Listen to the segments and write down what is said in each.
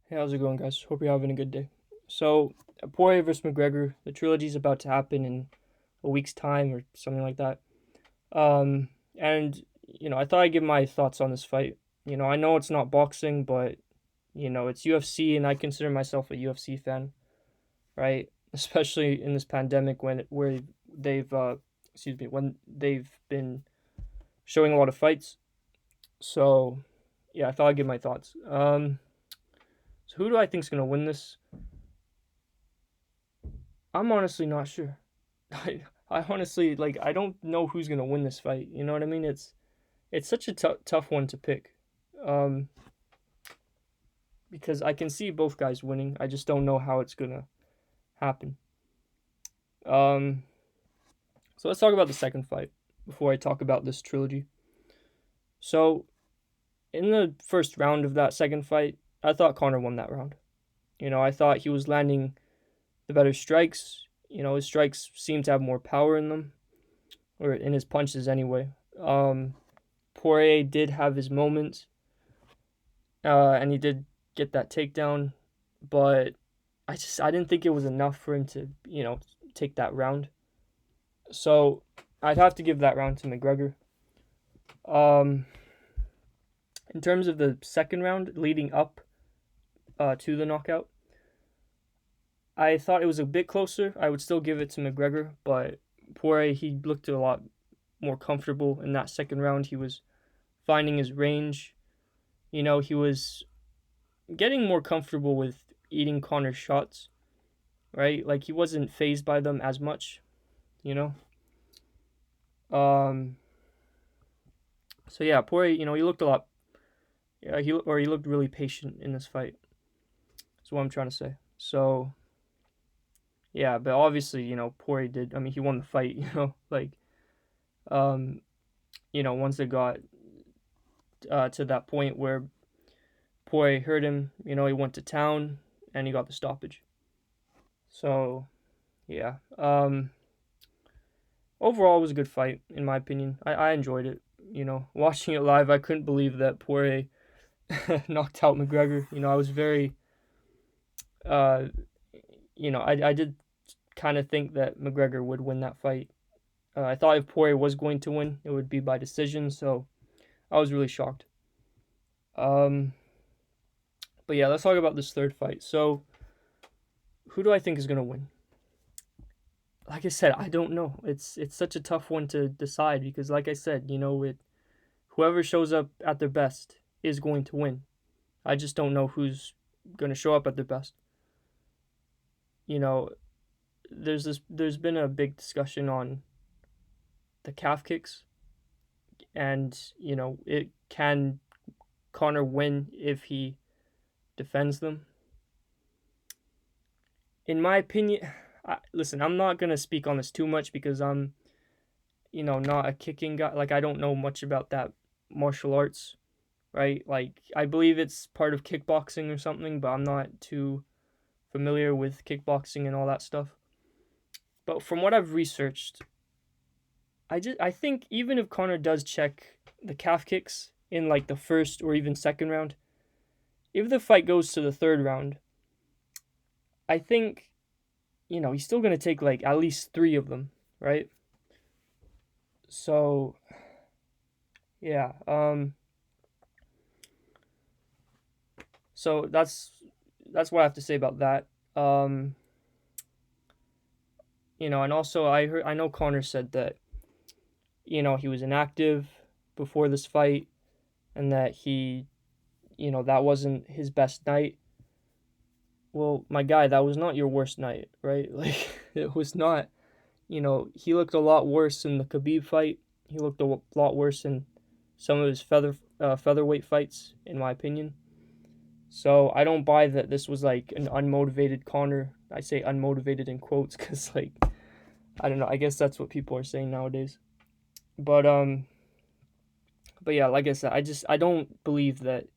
Hey, how's it going, guys? Hope you're having a good day. So, Poirier versus McGregor, the trilogy is about to happen in a week's time or something like that. And I thought I'd give my thoughts on this fight. I know it's not boxing, but it's UFC, and I consider myself a UFC fan, right? Especially in this pandemic where they've when they've been showing a lot of fights. So, yeah, I thought I'd give my thoughts. So who do I think's gonna win this? I'm honestly not sure. I honestly I don't know who's gonna win this fight. You know what I mean? It's such a tough one to pick, um, because I can see both guys winning. I just don't know how it's gonna happen. Um, so let's talk about the second fight before I talk about this trilogy. So in the first round of that second fight, I thought Conor won that round. I thought he was landing the better strikes. His strikes seemed to have more power in them, or in his punches anyway. Um, Poirier did have his moments, and he did get that takedown, but I didn't think it was enough for him to take that round. So I'd have to give that round to McGregor. Um, in terms of the second round leading up to the knockout, I thought it was a bit closer. I would still give it to McGregor, but Poirier, he looked a lot more comfortable in that second round. He was finding his range. He was getting more comfortable with eating Connor's shots, right? Like he wasn't phased by them as much, you know. Um. So yeah, Poirier, he looked a lot. Yeah, he looked really patient in this fight. That's what I'm trying to say. So yeah, but obviously, Poirier did. I mean, he won the fight. Um, once it got to that point where Poirier hurt him, he went to town and he got the stoppage. So yeah. Overall, it was a good fight in my opinion. I enjoyed it. Watching it live, I couldn't believe that Poirier knocked out McGregor. I was very, uh, I did kind of think that McGregor would win that fight. I thought if Poirier was going to win, it would be by decision. So I was really shocked. Um, but yeah, let's talk about this third fight. So who do I think is gonna win? Like I said, I don't know. It's such a tough one to decide because, like I said, whoever shows up at their best is going to win. I just don't know who's going to show up at their best. You know, there's been a big discussion on the calf kicks, and it can Connor win if he defends them. In my opinion, listen, I'm not gonna speak on this too much because I'm not a kicking guy. Like I don't know much about that martial arts, right? Like I believe it's part of kickboxing or something, but I'm not too familiar with kickboxing and all that stuff. But from what I've researched, I think even if Connor does check the calf kicks in like the first or even second round, if the fight goes to the third round, I think he's still gonna take like at least three of them, right? So yeah, so that's what I have to say about that. Um, and also I know Connor said that he was inactive before this fight and that that wasn't his best night. Well, my guy, that was not your worst night, right? Like it was not. He looked a lot worse in the Khabib fight. He looked a lot worse in some of his featherweight fights, in my opinion. So I don't buy that this was like an unmotivated Connor. I say unmotivated in quotes because I don't know. I guess that's what people are saying nowadays. But but yeah, like I said, I don't believe that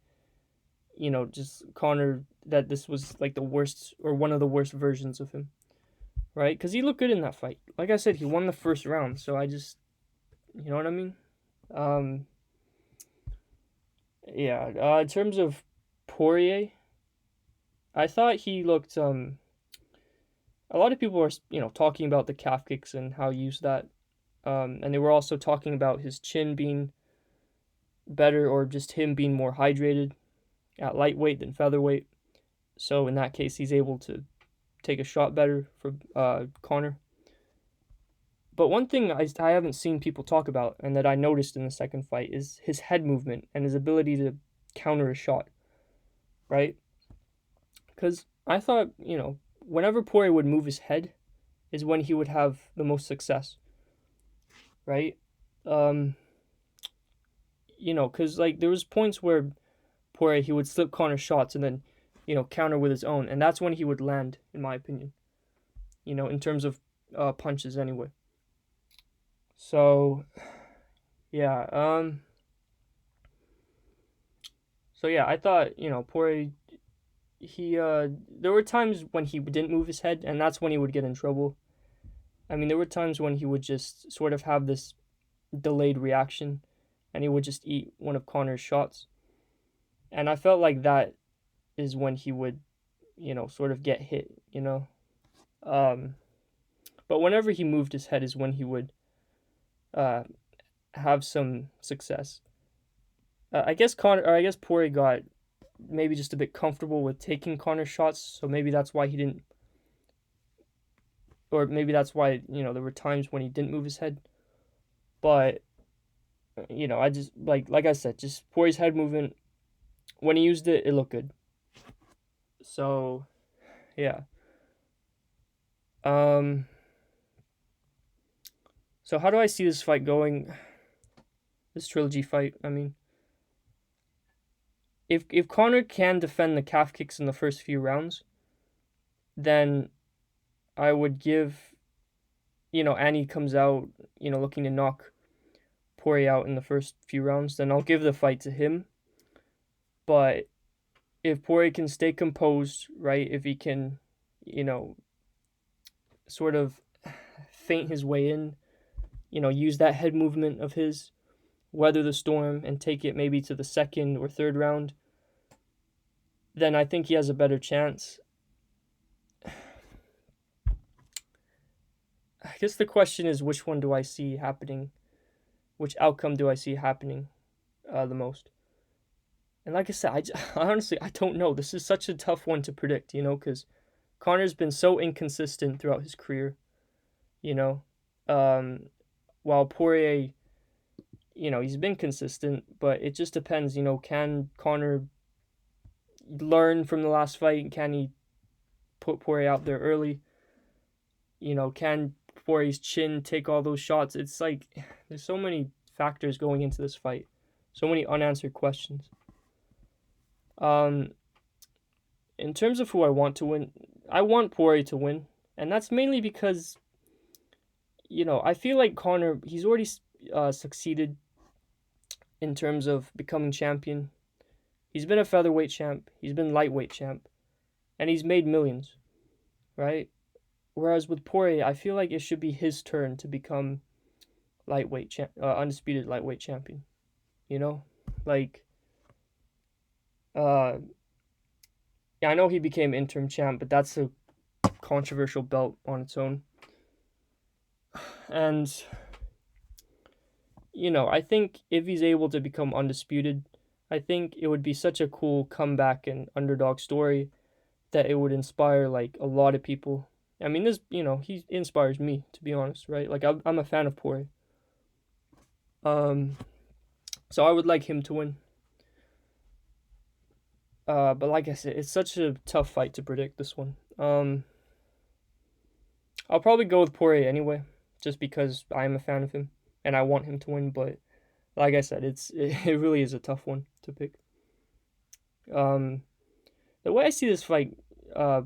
just Connor that this was like the worst or one of the worst versions of him, right? Because he looked good in that fight. Like I said, he won the first round, so I just you know what I mean. Um, yeah. In terms of Poirier, I thought he looked. A lot of people are talking about the calf kicks and how he used that. And they were also talking about his chin being better, or just him being more hydrated at lightweight than featherweight. So in that case, he's able to take a shot better for Conor. But one thing I haven't seen people talk about, and that I noticed in the second fight, is his head movement and his ability to counter a shot, right? Because I thought, whenever Poirier would move his head is when he would have the most success, right? Um, because like there was points where Poirier he would slip Conor shots and then, counter with his own, and that's when he would land, in my opinion. In terms of punches anyway. So yeah, I thought Poirier he there were times when he didn't move his head, and that's when he would get in trouble. I mean, there were times when he would just sort of have this delayed reaction, and he would just eat one of Conor's shots, and I felt like that is when he would, sort of get hit, Um, but whenever he moved his head is when he would uh have some success. I guess Poirier got maybe just a bit comfortable with taking Conor shots, so maybe that's why he didn't, or maybe that's why there were times when he didn't move his head. But I just like I said, just Poirier's head movement when he used it, it looked good. So yeah. Um. So how do I see this fight going? This trilogy fight. I mean, if Conor can defend the calf kicks in the first few rounds, then I would give, Annie comes out, looking to knock Poirier out in the first few rounds, then I'll give the fight to him. But if Poirier can stay composed, right, if he can, you know, sort of feint his way in, use that head movement of his, weather the storm, and take it maybe to the second or third round, then I think he has a better chance. I guess the question is, which one do I see happening? Which outcome do I see happening the most? And like I said, I honestly I don't know. This is such a tough one to predict, because Conor's been so inconsistent throughout his career, you know. Um, while Poirier, he's been consistent, but it just depends, can Conor learn from the last fight? Can he put Poirier out there early? Can Poirier's chin take all those shots? It's like there's so many factors going into this fight, so many unanswered questions. Um, in terms of who I want to win, I want Poirier to win, and that's mainly because I feel like Conor he's already succeeded in terms of becoming champion. He's been a featherweight champ, he's been lightweight champ, and he's made millions, right? Whereas with Poirier, I feel like it should be his turn to become undisputed lightweight champion. You know, like, uh, yeah, I know he became interim champ, but that's a controversial belt on its own. And I think if he's able to become undisputed, I think it would be such a cool comeback and underdog story that it would inspire like a lot of people. I mean, he inspires me, to be honest, right? Like I'm a fan of Poirier. Um, so I would like him to win. But like I said, it's such a tough fight to predict this one. I'll probably go with Poirier anyway, just because I am a fan of him and I want him to win. But like I said, it really is a tough one to pick. Um, the way I see this fight, uh,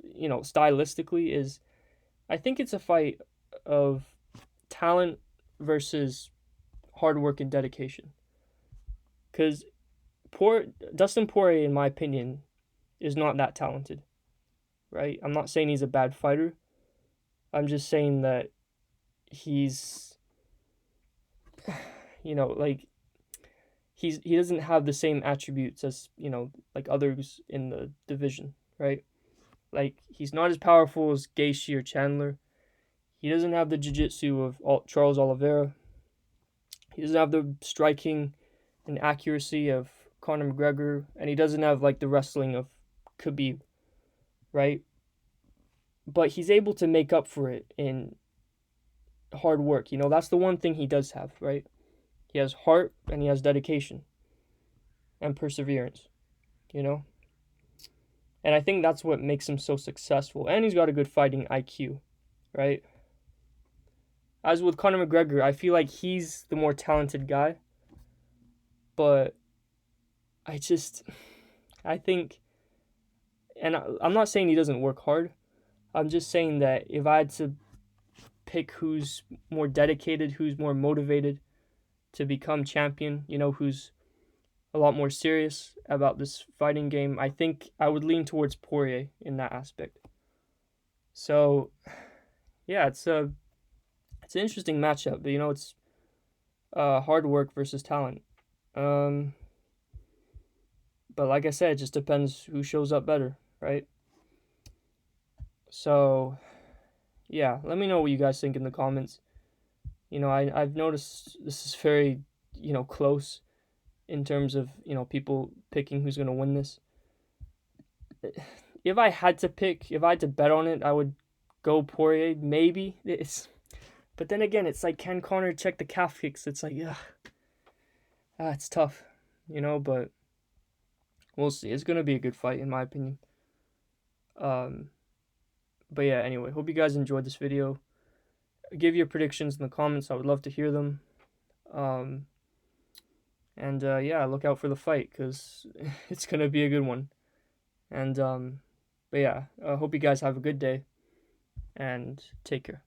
stylistically, is I think it's a fight of talent versus hard work and dedication. Because Dustin Poirier, in my opinion, is not that talented, right? I'm not saying he's a bad fighter. I'm just saying that he's, like he doesn't have the same attributes as, like others in the division, right? Like, he's not as powerful as Gaethje or Chandler. He doesn't have the jiu-jitsu of Charles Oliveira. He doesn't have the striking and accuracy of Conor McGregor, and he doesn't have like the wrestling of Khabib, right? But he's able to make up for it in hard work. That's the one thing he does have, right? He has heart and he has dedication and perseverance, you know? And I think that's what makes him so successful. And he's got a good fighting IQ, right? As with Conor McGregor, I feel like he's the more talented guy. But I think, and I'm not saying he doesn't work hard. I'm just saying that if I had to pick who's more dedicated, who's more motivated to become champion, who's a lot more serious about this fighting game, I think I would lean towards Poirier in that aspect. So, yeah, it's an interesting matchup, but it's hard work versus talent. But like I said, it just depends who shows up better, right? So, yeah, let me know what you guys think in the comments. I've noticed this is very, close in terms of, people picking who's going to win this. If I had to bet on it, I would go Poirier, maybe. But then again, it's like, can Conor check the calf kicks? It's like, it's tough, but we'll see. It's going to be a good fight, in my opinion. But yeah, anyway, hope you guys enjoyed this video. Give your predictions in the comments. I would love to hear them. And yeah, look out for the fight, because it's going to be a good one. And but yeah, I hope you guys have a good day, and take care.